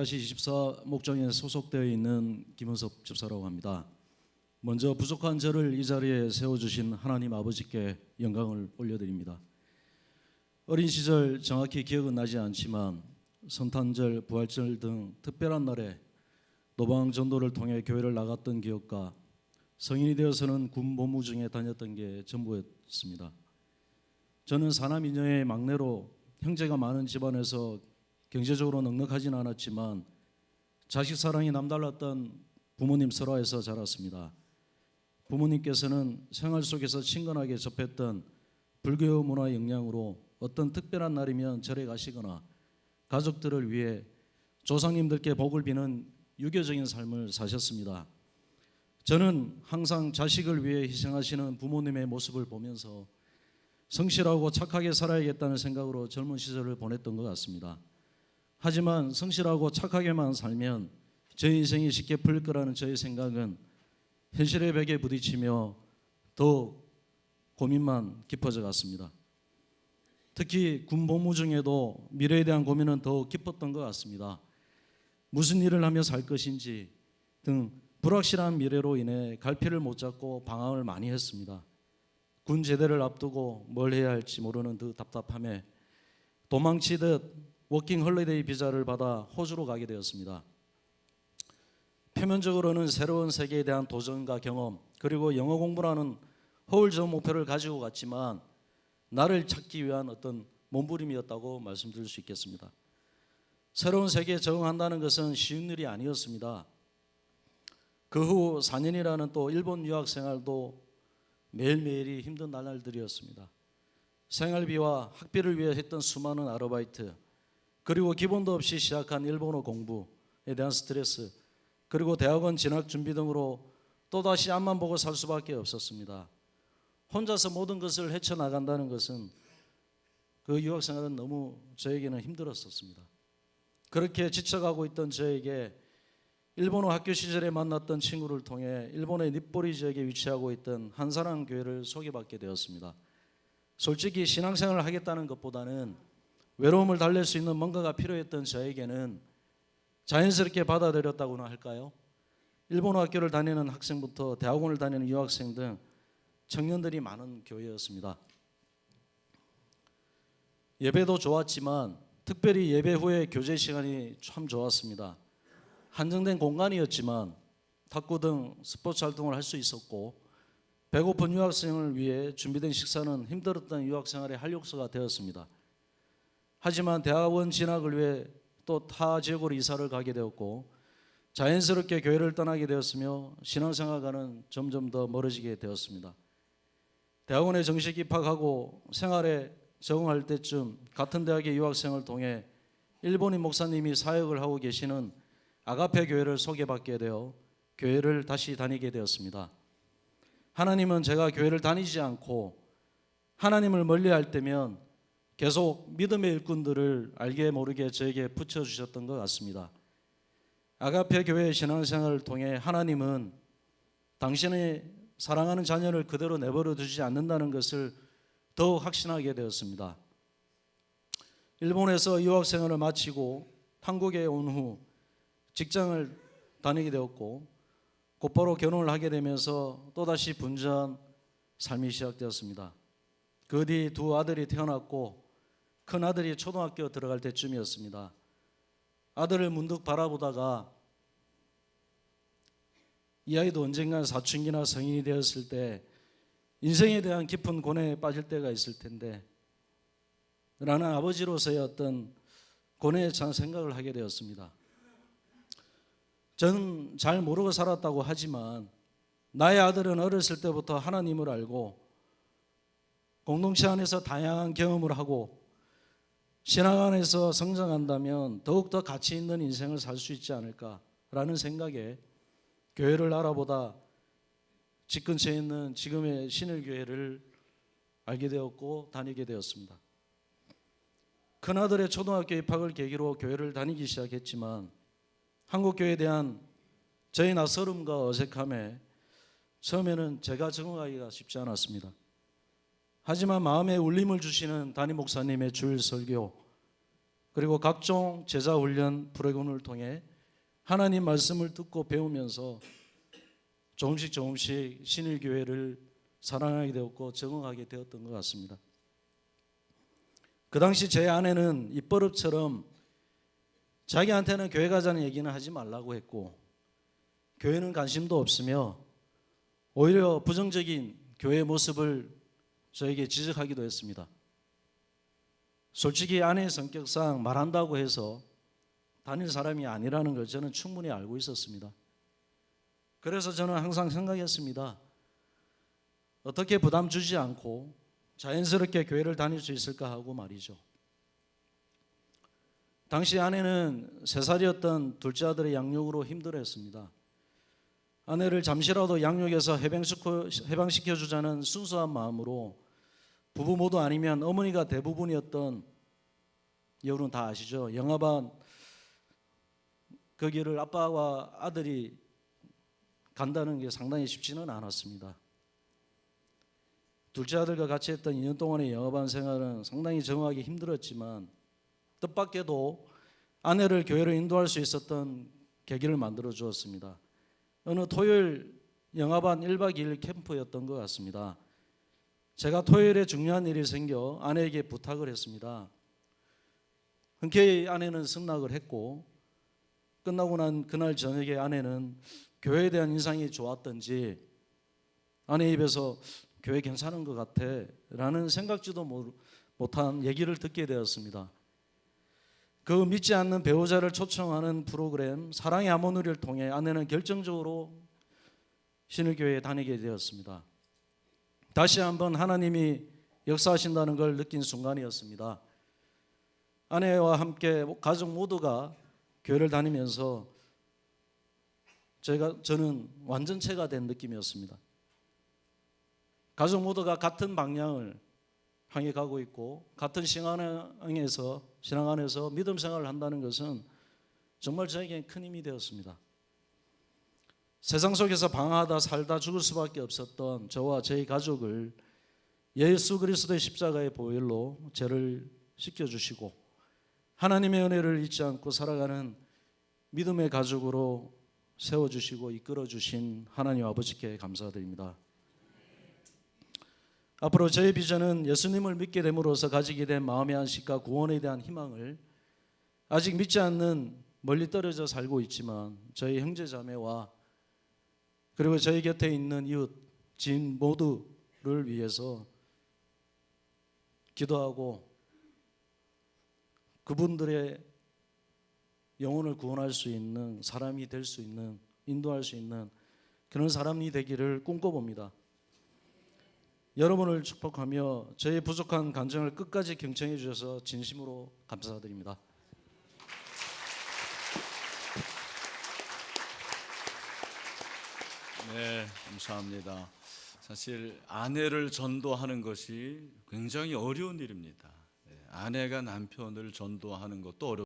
24 목장에 소속되어 있는 김은섭 집사라고 합니다. 먼저 부족한 저를 이 자리에 세워주신 하나님 아버지께 영광을 올려드립니다. 어린 시절 정확히 기억은 나지 않지만 성탄절, 부활절 등 특별한 날에 노방 전도를 통해 교회를 나갔던 기억과 성인이 되어서는 군 복무중에 다녔던 게 전부였습니다. 저는 사남이녀의 막내로 형제가 많은 집안에서 경제적으로 넉넉하진 않았지만 자식 사랑이 남달랐던 부모님 설화에서 자랐습니다. 부모님께서는 생활 속에서 친근하게 접했던 불교 문화 영향으로 어떤 특별한 날이면 절에 가시거나 가족들을 위해 조상님들께 복을 비는 유교적인 삶을 사셨습니다. 저는 항상 자식을 위해 희생하시는 부모님의 모습을 보면서 성실하고 착하게 살아야겠다는 생각으로 젊은 시절을 보냈던 것 같습니다. 하지만 성실하고 착하게만 살면 제 인생이 쉽게 풀릴 거라는 저의 생각은 현실의 벽에 부딪히며 더욱 고민만 깊어져 갔습니다. 특히 군 복무 중에도 미래에 대한 고민은 더욱 깊었던 것 같습니다. 무슨 일을 하며 살 것인지 등 불확실한 미래로 인해 갈피를 못 잡고 방황을 많이 했습니다. 군 제대를 앞두고 뭘 해야 할지 모르는 그 답답함에 도망치듯 워킹 홀리데이 비자를 받아 호주로 가게 되었습니다. 표면적으로는 새로운 세계에 대한 도전과 경험 그리고 영어 공부라는 허울적 목표를 가지고 갔지만 나를 찾기 위한 어떤 몸부림이었다고 말씀드릴 수 있겠습니다. 새로운 세계에 적응한다는 것은 쉬운 일이 아니었습니다. 그 후 4년이라는 또 일본 유학 생활도 매일매일이 힘든 나날들이었습니다. 생활비와 학비를 위해 했던 수많은 아르바이트 그리고 기본도 없이 시작한 일본어 공부에 대한 스트레스 그리고 대학원 진학 준비 등으로 또다시 앞만 보고 살 수밖에 없었습니다. 혼자서 모든 것을 헤쳐나간다는 것은 그 유학생활은 너무 저에게는 힘들었었습니다. 그렇게 지쳐가고 있던 저에게 일본어 학교 시절에 만났던 친구를 통해 일본의 닛보리 지역에 위치하고 있던 한사랑 교회를 소개받게 되었습니다. 솔직히 신앙생활을 하겠다는 것보다는 외로움을 달랠 수 있는 뭔가가 필요했던 저에게는 자연스럽게 받아들였다고나 할까요? 일본어 학교를 다니는 학생부터 대학원을 다니는 유학생 등 청년들이 많은 교회였습니다. 예배도 좋았지만 특별히 예배 후에 교제 시간이 참 좋았습니다. 한정된 공간이었지만 탁구 등 스포츠 활동을 할 수 있었고 배고픈 유학생을 위해 준비된 식사는 힘들었던 유학생활의 활력소가 되었습니다. 하지만 대학원 진학을 위해 또 타 지역으로 이사를 가게 되었고 자연스럽게 교회를 떠나게 되었으며 신앙생활과는 점점 더 멀어지게 되었습니다. 대학원에 정식 입학하고 생활에 적응할 때쯤 같은 대학의 유학생을 통해 일본인 목사님이 사역을 하고 계시는 아가페 교회를 소개받게 되어 교회를 다시 다니게 되었습니다. 하나님은 제가 교회를 다니지 않고 하나님을 멀리할 때면 계속 믿음의 일꾼들을 알게 모르게 저에게 붙여주셨던 것 같습니다. 아가페 교회의 신앙생활을 통해 하나님은 당신의 사랑하는 자녀를 그대로 내버려 두지 않는다는 것을 더욱 확신하게 되었습니다. 일본에서 유학생활을 마치고 한국에 온 후 직장을 다니게 되었고 곧바로 결혼을 하게 되면서 또다시 분주한 삶이 시작되었습니다. 그 뒤 두 아들이 태어났고 큰 아들이 초등학교 들어갈 때쯤이었습니다. 아들을 문득 바라보다가 이 아이도 언젠간 사춘기나 성인이 되었을 때 인생에 대한 깊은 고뇌에 빠질 때가 있을 텐데 라는 아버지로서의 어떤 고뇌에 찬 생각을 하게 되었습니다. 저는 잘 모르고 살았다고 하지만 나의 아들은 어렸을 때부터 하나님을 알고 공동체 안에서 다양한 경험을 하고 신앙 안에서 성장한다면 더욱더 가치 있는 인생을 살 수 있지 않을까라는 생각에 교회를 알아보다 집 근처에 있는 지금의 신일교회를 알게 되었고 다니게 되었습니다. 큰아들의 초등학교 입학을 계기로 교회를 다니기 시작했지만 한국교회에 대한 저의 낯설음과 어색함에 처음에는 제가 적응하기가 쉽지 않았습니다. 하지만 마음에 울림을 주시는 담임 목사님의 주일 설교 그리고 각종 제자 훈련 프로그램을 통해 하나님 말씀을 듣고 배우면서 조금씩 신일교회를 사랑하게 되었고 적응하게 되었던 것 같습니다. 그 당시 제 아내는 입버릇처럼 자기한테는 교회 가자는 얘기는 하지 말라고 했고 교회는 관심도 없으며 오히려 부정적인 교회의 모습을 저에게 지적하기도 했습니다. 솔직히 아내의 성격상 말한다고 해서 다닐 사람이 아니라는 걸 저는 충분히 알고 있었습니다. 그래서 저는 항상 생각했습니다. 어떻게 부담 주지 않고 자연스럽게 교회를 다닐 수 있을까 하고 말이죠. 당시 아내는 3살이었던 둘째 아들의 양육으로 힘들어했습니다. 아내를 잠시라도 양육해서 해방시켜주자는 순수한 마음으로 부부 모두 아니면 어머니가 대부분이었던, 여러분 다 아시죠? 영아반 그 길을 아빠와 아들이 간다는 게 상당히 쉽지는 않았습니다. 둘째 아들과 같이 했던 2년 동안의 영아반 생활은 상당히 적응하기 힘들었지만 뜻밖에도 아내를 교회로 인도할 수 있었던 계기를 만들어 주었습니다. 어느 토요일 영아반 1박 2일 캠프였던 것 같습니다. 제가 토요일에 중요한 일이 생겨 아내에게 부탁을 했습니다. 흔쾌히 아내는 승낙을 했고 끝나고 난 그날 저녁에 아내는 교회에 대한 인상이 좋았던지 아내 입에서 교회 괜찮은 것 같아 라는 생각지도 못한 얘기를 듣게 되었습니다. 그 믿지 않는 배우자를 초청하는 프로그램 사랑의 하모니를 통해 아내는 결정적으로 신일교회에 다니게 되었습니다. 다시 한번 하나님이 역사하신다는 걸 느낀 순간이었습니다. 아내와 함께 가족 모두가 교회를 다니면서 저는 완전체가 된 느낌이었습니다. 가족 모두가 같은 방향을 향해 가고 있고 같은 신앙 안에서 믿음 생활을 한다는 것은 정말 저에게 큰 힘이 되었습니다. 세상 속에서 방황하다 살다 죽을 수밖에 없었던 저와 저희 가족을 예수 그리스도의 십자가의 보혈로 죄를 씻겨주시고 하나님의 은혜를 잊지 않고 살아가는 믿음의 가족으로 세워주시고 이끌어주신 하나님 아버지께 감사드립니다. 앞으로 저의 비전은 예수님을 믿게 됨으로써 가지게 된 마음의 안식과 구원에 대한 희망을 아직 믿지 않는 멀리 떨어져 살고 있지만 저희 형제자매와 그리고 저희 곁에 있는 이웃, 지인 모두를 위해서 기도하고 그분들의 영혼을 구원할 수 있는 사람이 될 수 있는, 인도할 수 있는 그런 사람이 되기를 꿈꿔봅니다. 여러분을 축복하며 저의 부족한 간증을 끝까지 경청해 주셔서 진심으로 감사드립니다. 네, 감사합니다. 사실 아내를 전도하는 것이 굉장히 어려운 일입니다. 아내가 남편을 전도하는 것도 어렵습니다.